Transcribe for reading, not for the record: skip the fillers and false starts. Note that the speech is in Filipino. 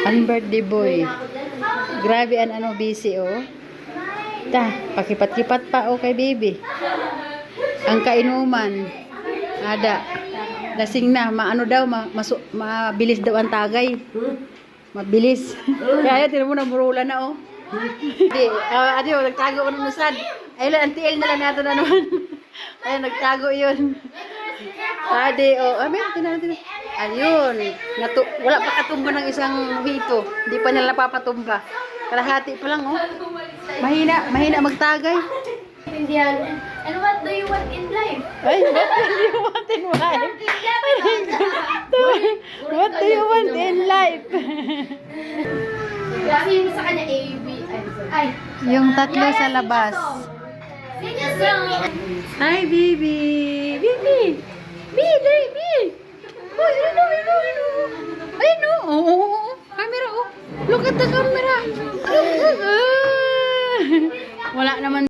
Ang birthday boy. Grabe an ano busy oh. Ta, pakipat-kipat pa oh kay baby. Ang kainuman. Ada. Lasing na, maano daw, mabilis daw ang tagay. Mabilis. Kaya tinan mo na burula na oh. Di, adi oh, nagtago ng nusad. Ayun, ang tiil na lang natin na naman. Ayun, nagtago yun. Adi oh, amen, tinan. Ayun, wala pa katumba ng isang hito. Hindi pa nila napapatumba. Kalahati pa lang oh. Mahina magtagay. Indian. And what do you want in life? Ay, what do you want in life? What do you want in life? Kasi yun sa kanya A, B, ay. Yung tatlo sa labas. Hi, baby. Baby. Baby. Oh, ano. Ay, no. Oh. Camera, oh. Look at the camera. Wala naman.